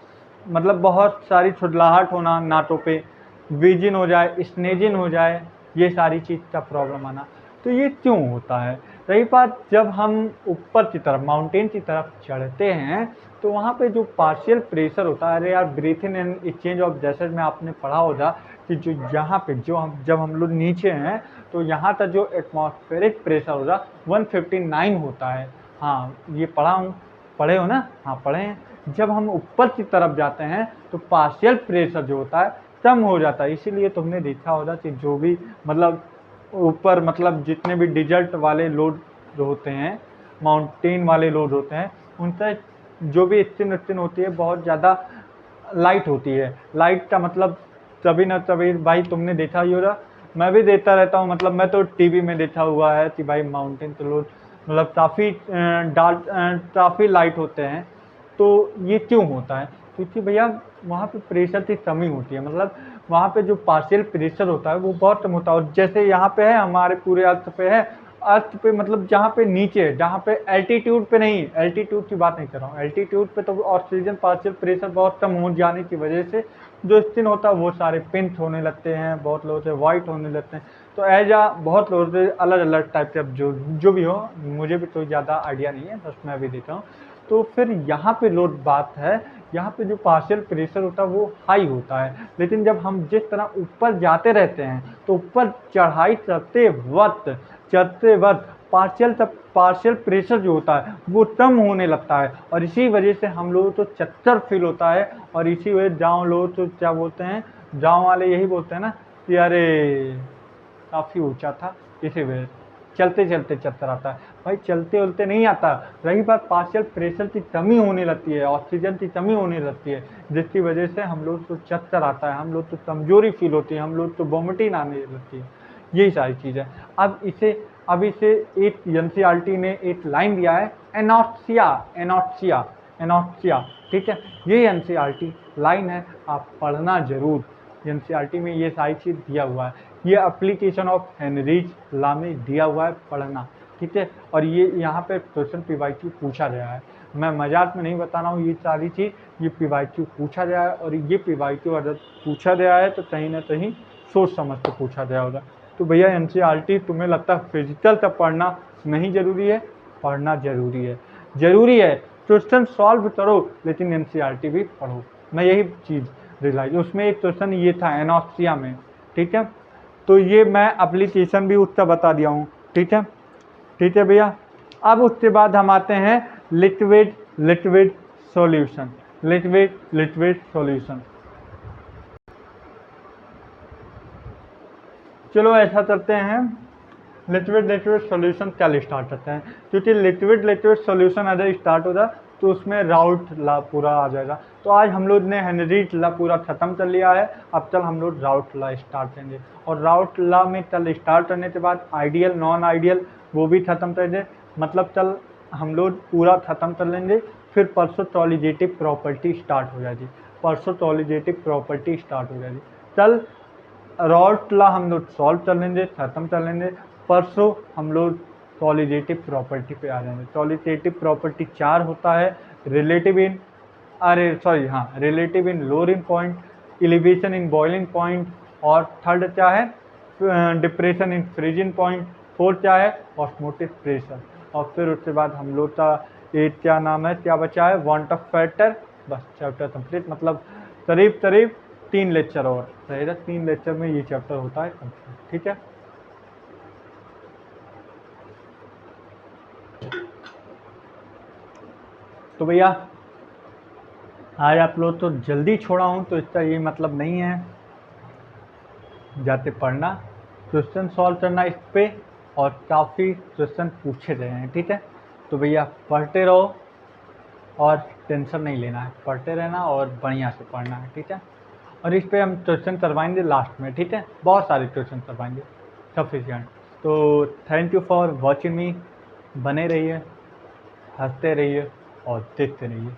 मतलब बहुत सारी छुटलाहट होना, नाटों पे विजिन हो जाए, स्नेजिन हो जाए, ये सारी चीज़ का प्रॉब्लम आना। तो ये क्यों होता है? रही बात जब हम ऊपर की तरफ माउंटेन की तरफ चढ़ते हैं तो वहाँ पे जो पार्शियल प्रेशर होता है, अरे यार breathing and exchange of gases में आपने पढ़ा होगा कि जो यहाँ पे जब हम लोग नीचे हैं तो यहाँ तक जो एटमॉस्फेरिक प्रेशर होगा 159 होता है। हाँ ये पढ़े हो ना? हाँ पढ़े हैं। जब हम ऊपर की तरफ जाते हैं तो पार्शियल प्रेशर जो होता है कम हो जाता है। इसीलिए तुमने देखा होगा कि जो भी मतलब ऊपर मतलब जितने भी डिजर्ट वाले लोड जो होते हैं, माउंटेन वाले लोड होते हैं, उनसे जो भी स्किन होती है बहुत ज़्यादा लाइट होती है। लाइट का मतलब कभी ना कभी भाई तुमने देखा ही होगा, मैं भी देखता रहता हूँ, मतलब मैं तो टीवी में देखा हुआ है कि भाई माउंटेन के लोड मतलब काफ़ी लाइट होते हैं। तो ये क्यों होता है? क्योंकि भैया वहाँ पे प्रेशर की कमी होती है, मतलब वहाँ पे जो पार्शियल प्रेशर होता है वो बहुत कम होता है। और जैसे यहाँ पे है, हमारे पूरे अर्थ पे है अर्थ पे, मतलब जहाँ पे नीचे, जहाँ पे एल्टीट्यूड पे नहीं, एल्टीट्यूड की बात नहीं कर रहा हूँ, एल्टीट्यूड पे तो ऑक्सीजन पार्शियल प्रेशर बहुत कम हो जाने की वजह से जो स्किन होता है वो सारे पिंक होने लगते हैं, बहुत लोगों से वाइट होने लगते हैं। तो एज आ बहुत लोगों से अलग अलग टाइप के, अब जो भी हो, मुझे भी कोई ज़्यादा आइडिया नहीं है, बस मैं भी देता हूँ। तो फिर यहाँ पे लोड बात है, यहाँ पे जो पार्शियल प्रेशर होता है वो हाई होता है, लेकिन जब हम जिस तरह ऊपर जाते रहते हैं तो ऊपर चढ़ाई चढ़ते वक्त पार्शियल प्रेशर जो होता है वो कम होने लगता है, और इसी वजह से हम लोगों को चक्कर फील होता है। और इसी वजह गाँव लोग तो क्या बोलते हैं, गाँव वाले यही बोलते हैं ना कि अरे काफ़ी ऊंचा था, इसी वजह से चलते चलते चक्कर आता है। भाई चलते उलते नहीं आता। रही बात पार्शियल प्रेशर की कमी होने लगती है, ऑक्सीजन की कमी होने लगती है, जिसकी वजह से हम लोग को चक्कर आता है, हम लोग को कमजोरी फील होती है, हम लोग को वॉमिटिंग आने लगती है, यही सारी चीज़ है। अब इसे एक एनसीईआरटी ने एक लाइन दिया है, एनॉक्सिया एनॉक्सिया एनॉक्सिया, ठीक है। ये एनसीईआरटी लाइन है, आप पढ़ना जरूर। एनसीईआरटी में ये सारी चीज़ दिया हुआ है, ये एप्लीकेशन ऑफ हेनरीज लॉ में दिया हुआ है, पढ़ना, ठीक है। और ये यहाँ पे क्वेश्चन पीवाईक्यू पूछा गया है, मैं मजाक में नहीं बता रहा हूँ, ये सारी चीज़ ये पीवाईक्यू पूछा गया है। और ये पीवाईक्यू अगर पूछा गया है तो कहीं ना कहीं सोच समझ के पूछा गया होगा। तो भैया एनसीईआरटी तुम्हें लगता है फिजिकल का पढ़ना नहीं जरूरी है? पढ़ना जरूरी है, जरूरी है। क्वेश्चन सॉल्व करो लेकिन एनसीईआरटी भी पढ़ो, मैं यही चीज़ रियलाइज। उसमें एक क्वेश्चन ये था एनॉक्सिया में, ठीक है। तो ये मैं एप्लीकेशन भी उसका बता दिया हूँ, ठीक है, ठीक है भैया। अब उसके बाद हम आते हैं liquid liquid solution, liquid liquid solution. चलो ऐसा करते हैं, लिक्विड लिक्विड सॉल्यूशन क्या स्टार्ट करते हैं, क्योंकि लिक्विड लिक्विड सॉल्यूशन अगर स्टार्ट होगा तो उसमें राउट ला पूरा आ जाएगा। तो आज हम लोग ने हेनरीज ला पूरा ख़त्म कर लिया है, अब कल हम लोग राउट ला स्टार्ट करेंगे। और राउट ला में कल स्टार्ट करने के बाद आइडियल नॉन आइडियल वो भी ख़त्म करेंगे, मतलब कल हम लोग पूरा ख़त्म कर लेंगे। फिर परसों टॉलिजेटिव प्रॉपर्टी स्टार्ट हो जाएगी, परसों टॉलिजेटिव प्रॉपर्टी स्टार्ट हो जाएगी। कल राउट ला हम लोग सॉल्व कर लेंगे, ख़त्म कर लेंगे। परसों हम लोग टॉलिजेटिव प्रॉपर्टी पे आ जाएंगे। टॉलिजेटिव प्रॉपर्टी 4 होता है, relative in relative in lowering point, elevation in boiling point, और थर्ड क्या है, depression in freezing point, fourth क्या है, ऑस्मोटिक प्रेशर। और फिर उसके बाद हम लोग का एक क्या नाम है, क्या बचा है, वांट ऑफ फैक्टर। बस चैप्टर कंप्लीट, मतलब करीब करीब 3 लेक्चर और रहेगा, 3 लेक्चर में ये चैप्टर होता है कंप्लीट, ठीक है। तो भैया आज आप लोग तो जल्दी छोड़ा हूँ, तो इसका ये मतलब नहीं है जाते पढ़ना, क्वेश्चन सॉल्व करना इस पे, और काफ़ी क्वेश्चन पूछे गए हैं, ठीक है। तो भैया पढ़ते रहो और टेंशन नहीं लेना है, पढ़ते रहना और बढ़िया से पढ़ना है, ठीक है। और इस पे हम क्वेश्चन करवाएंगे लास्ट में, ठीक है, बहुत सारे क्वेश्चन करवाएंगे सफिशिएंट। तो थैंक यू फॉर वॉचिंग मी, बने रहिए, हंसते रहिए और देखते रहिए।